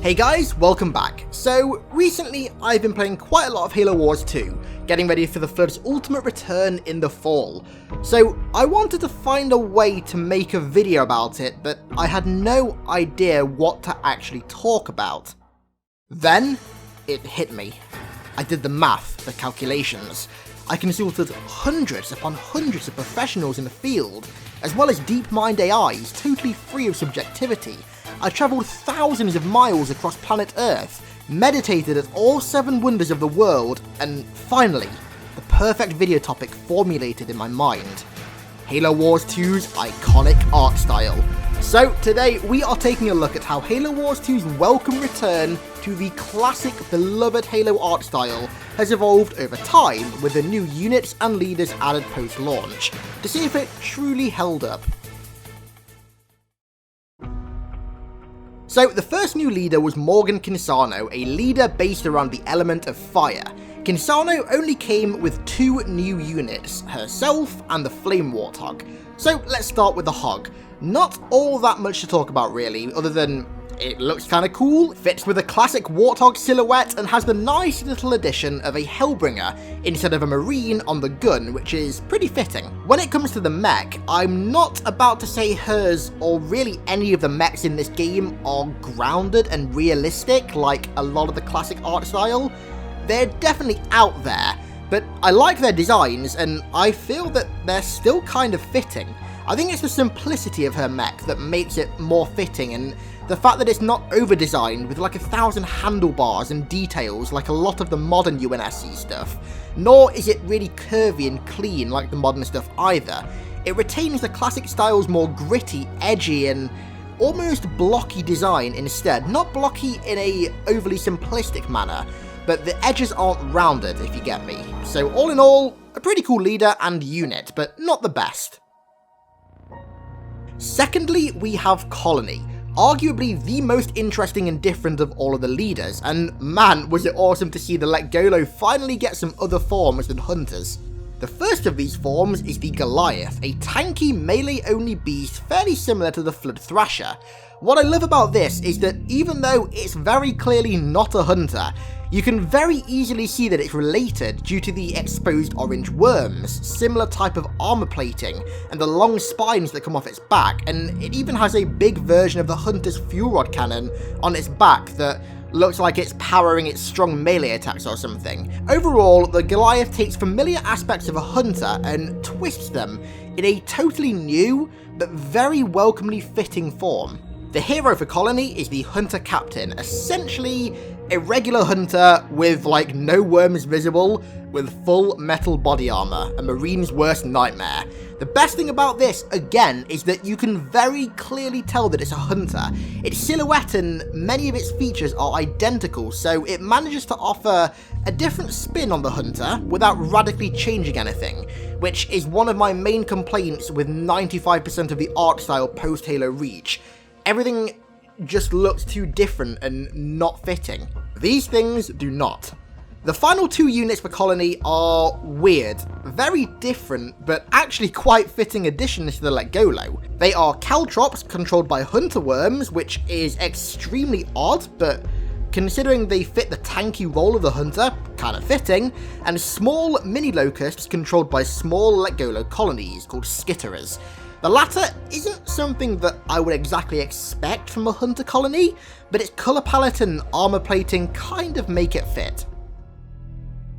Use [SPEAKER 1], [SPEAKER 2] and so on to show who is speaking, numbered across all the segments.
[SPEAKER 1] Hey guys, welcome back. So, recently I've been playing quite a lot of Halo Wars 2, getting ready for the Flood's ultimate return in the fall. So, I wanted to find a way to make a video about it, but I had no idea what to actually talk about. Then, it hit me. I did the math, the calculations. I consulted hundreds upon hundreds of professionals in the field, as well as DeepMind AIs totally free of subjectivity. I travelled thousands of miles across planet Earth, meditated at all 7 wonders of the world, and finally, the perfect video topic formulated in my mind. Halo Wars 2's iconic art style. So today we are taking a look at how Halo Wars 2's welcome return to the classic beloved Halo art style has evolved over time with the new units and leaders added post-launch, to see if it truly held up. So the first new leader was Morgan Kinsano, a leader based around the element of fire. Kinsano only came with 2 new units, herself and the Flame Warthog. So let's start with the Hog. Not all that much to talk about really, other than it looks kinda cool, fits with a classic Warthog silhouette, and has the nice little addition of a Hellbringer instead of a Marine on the gun, which is pretty fitting. When it comes to the mech, I'm not about to say hers or really any of the mechs in this game are grounded and realistic like a lot of the classic art style. They're definitely out there, but I like their designs and I feel that they're still kind of fitting. I think it's the simplicity of her mech that makes it more fitting, and the fact that it's not over-designed with like 1,000 handlebars and details like a lot of the modern UNSC stuff, nor is it really curvy and clean like the modern stuff either. It retains the classic style's more gritty, edgy, and almost blocky design instead. Not blocky in a overly simplistic manner, but the edges aren't rounded, if you get me. So all in all, a pretty cool leader and unit, but not the best. Secondly, we have Colony, arguably the most interesting and different of all of the leaders, and man was it awesome to see the Letgolo finally get some other forms than hunters. The first of these forms is the Goliath, a tanky melee-only beast fairly similar to the Flood Thrasher. What I love about this is that even though it's very clearly not a hunter, you can very easily see that it's related due to the exposed orange worms, similar type of armor plating, and the long spines that come off its back, and it even has a big version of the hunter's fuel rod cannon on its back that looks like it's powering its strong melee attacks or something. Overall, the Goliath takes familiar aspects of a hunter and twists them in a totally new but very welcomely fitting form. The hero for Colony is the Hunter Captain, essentially a regular hunter with like no worms visible, with full metal body armor, a Marine's worst nightmare. The best thing about this, again, is that you can very clearly tell that it's a hunter. Its silhouette and many of its features are identical, so it manages to offer a different spin on the hunter without radically changing anything, which is one of my main complaints with 95% of the art style post-Halo Reach. Everything just looks too different and not fitting. These things do not. The final 2 units for Colony are weird, very different, but actually quite fitting additions to the Letgolo. They are Caltrops controlled by hunter worms, which is extremely odd, but considering they fit the tanky role of the hunter, kinda fitting, and small mini locusts controlled by small Letgolo colonies called skitterers. The latter isn't something that I would exactly expect from a hunter colony, but its colour palette and armour plating kind of make it fit.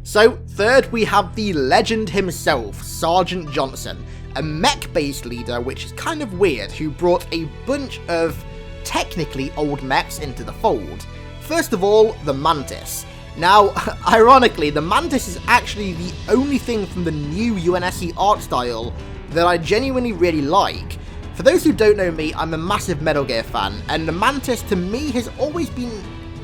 [SPEAKER 1] So third we have the legend himself, Sergeant Johnson, a mech-based leader which is kind of weird, who brought a bunch of technically old mechs into the fold. First of all, the Mantis. Now, ironically, the Mantis is actually the only thing from the new UNSC art style that I genuinely really like. For those who don't know me, I'm a massive Metal Gear fan, and the Mantis to me has always been,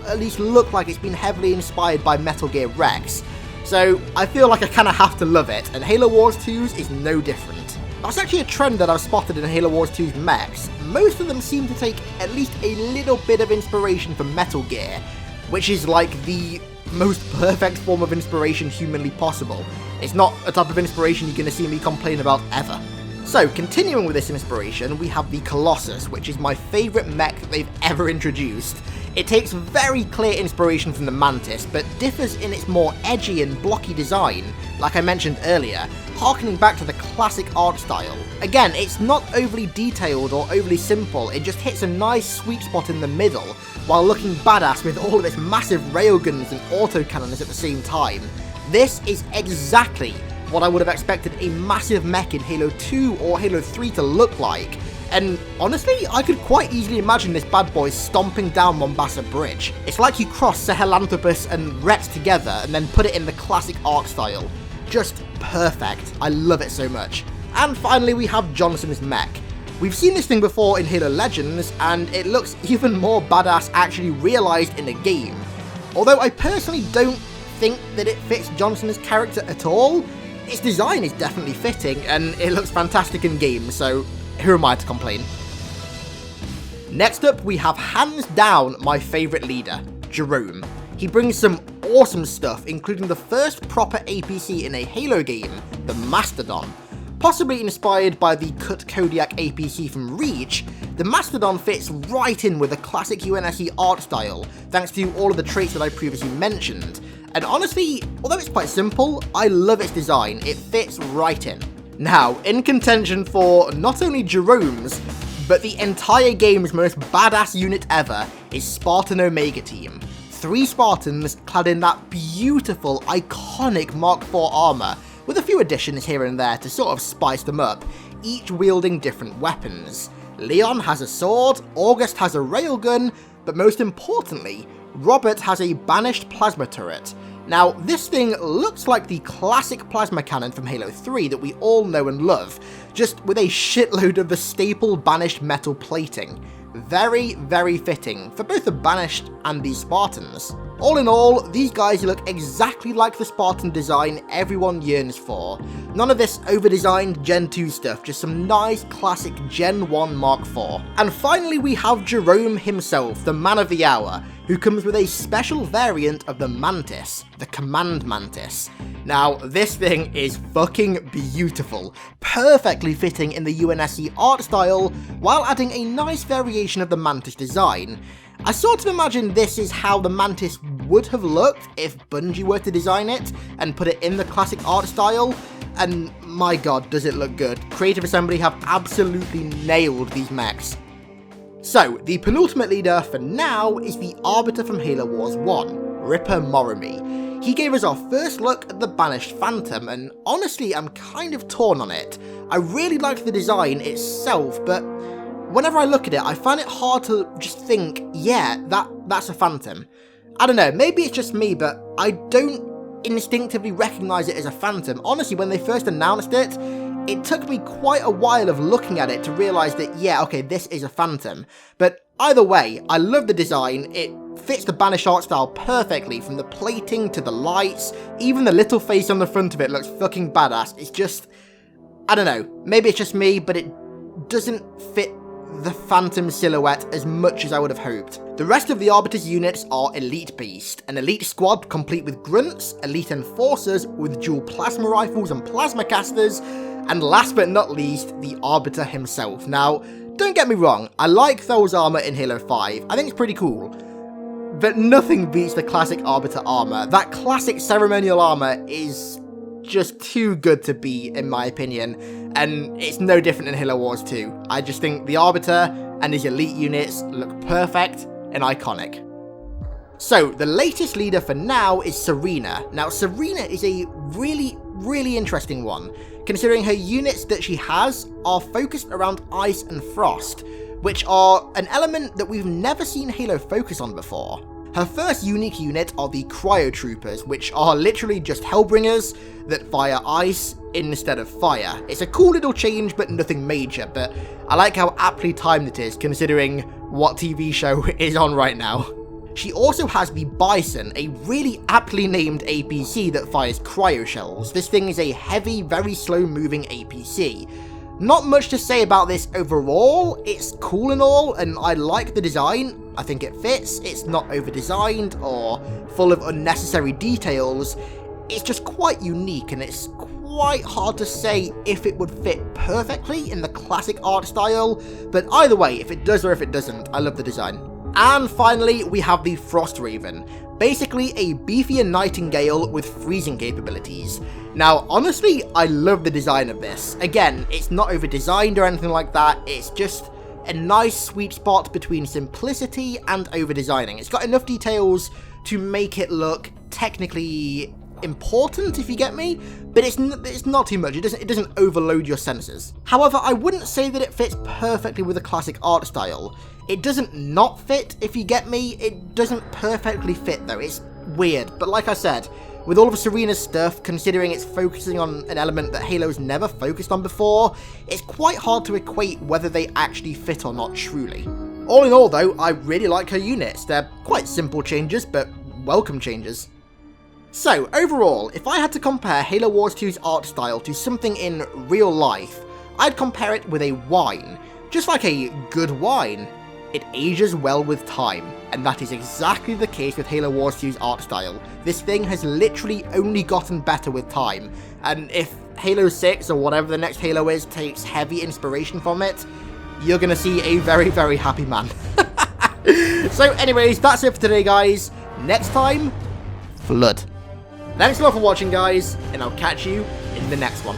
[SPEAKER 1] at least looked like it's been heavily inspired by Metal Gear Rex. So I feel like I kinda have to love it, and Halo Wars 2's is no different. That's actually a trend that I've spotted in Halo Wars 2's mechs. Most of them seem to take at least a little bit of inspiration from Metal Gear, which is like the most perfect form of inspiration humanly possible. It's not a type of inspiration you're going to see me complain about ever. So, continuing with this inspiration, we have the Colossus, which is my favourite mech that they've ever introduced. It takes very clear inspiration from the Mantis, but differs in its more edgy and blocky design, like I mentioned earlier, harkening back to the classic art style. Again, it's not overly detailed or overly simple, it just hits a nice sweet spot in the middle, while looking badass with all of its massive railguns and autocannons at the same time. This is exactly what I would have expected a massive mech in Halo 2 or Halo 3 to look like. And honestly, I could quite easily imagine this bad boy stomping down Mombasa Bridge. It's like you cross Sahelanthropus and Rex together and then put it in the classic art style. Just perfect. I love it so much. And finally we have Johnson's mech. We've seen this thing before in Halo Legends, and it looks even more badass actually realised in a game. Although I personally don't think that it fits Johnson's character at all, its design is definitely fitting, and it looks fantastic in game, so who am I to complain? Next up, we have hands down my favourite leader, Jerome. He brings some awesome stuff, including the first proper APC in a Halo game, the Mastodon. Possibly inspired by the cut Kodiak APC from Reach, the Mastodon fits right in with the classic UNSC art style, thanks to all of the traits that I previously mentioned. And honestly, although it's quite simple, I love its design, it fits right in. Now, in contention for not only Jerome's, but the entire game's most badass unit ever is Spartan Omega Team. 3 Spartans clad in that beautiful, iconic Mark IV armour, with a few additions here and there to sort of spice them up, each wielding different weapons. Leon has a sword, August has a railgun, but most importantly, Robert has a banished plasma turret. Now, this thing looks like the classic plasma cannon from Halo 3 that we all know and love, just with a shitload of the staple banished metal plating. Very, very fitting for both the Banished and the Spartans. All in all, these guys look exactly like the Spartan design everyone yearns for. None of this over-designed Gen 2 stuff, just some nice classic Gen 1 Mark IV. And finally we have Jerome himself, the man of the hour, who comes with a special variant of the Mantis, the Command Mantis. Now, this thing is fucking beautiful, perfectly fitting in the UNSC art style, while adding a nice variation of the Mantis design. I sort of imagine this is how the Mantis would have looked if Bungie were to design it and put it in the classic art style, and my god, does it look good. Creative Assembly have absolutely nailed these mechs. So, the penultimate leader for now is the Arbiter from Halo Wars 1, Ripper Morimi. He gave us our first look at the Banished Phantom, and honestly I'm kind of torn on it. I really like the design itself, but whenever I look at it, I find it hard to just think, yeah, that's a Phantom. I don't know, maybe it's just me, but I don't instinctively recognise it as a Phantom. Honestly, when they first announced it, it took me quite a while of looking at it to realise that, yeah, okay, this is a Phantom. But either way, I love the design, it fits the Banished art style perfectly, from the plating to the lights, even the little face on the front of it looks fucking badass. It's just, I don't know, maybe it's just me, but it doesn't fit the Phantom silhouette as much as I would have hoped. The rest of the Arbiter's units are Elite Beast, an elite squad complete with grunts, elite enforcers with dual plasma rifles and plasma casters, and last but not least, the Arbiter himself. Now, don't get me wrong, I like Thor's armor in Halo 5, I think it's pretty cool, but nothing beats the classic Arbiter armor. That classic ceremonial armor is just too good to be, in my opinion, and it's no different in Halo Wars 2. I just think the Arbiter and his elite units look perfect and iconic. So, the latest leader for now is Sarina. Now, Sarina is a really interesting one, considering her units that she has are focused around ice and frost, which are an element that we've never seen Halo focus on before. Her first unique unit are the Cryo Troopers, which are literally just Hellbringers that fire ice instead of fire. It's a cool little change, but nothing major, but I like how aptly timed it is, considering what TV show it is on right now. She also has the Bison, a really aptly named APC that fires cryo shells. This thing is a heavy, very slow moving APC. Not much to say about this overall, it's cool and all, and I like the design, I think it fits, it's not over-designed or full of unnecessary details, it's just quite unique and it's quite hard to say if it would fit perfectly in the classic art style, but either way, if it does or if it doesn't, I love the design. And finally, we have the Frost Raven, basically a beefier Nightingale with freezing capabilities. Now, honestly, I love the design of this. Again, it's not over-designed or anything like that, it's just a nice sweet spot between simplicity and over-designing. It's got enough details to make it look technically important, if you get me, but it's not too much. It doesn't overload your senses. However, I wouldn't say that it fits perfectly with the classic art style. It doesn't not fit, if you get me. It doesn't perfectly fit though. It's weird, but like I said, with all of Sarina's stuff, considering it's focusing on an element that Halo's never focused on before, it's quite hard to equate whether they actually fit or not truly. All in all though, I really like her units. They're quite simple changes, but welcome changes. So, overall, if I had to compare Halo Wars 2's art style to something in real life, I'd compare it with a wine. Just like a good wine. It ages well with time, and that is exactly the case with Halo Wars 2's art style. This thing has literally only gotten better with time, and if Halo 6 or whatever the next Halo is takes heavy inspiration from it, you're gonna see a very, very happy man. So anyways, that's it for today guys. Next time, Flood. Thanks a lot for watching guys, and I'll catch you in the next one.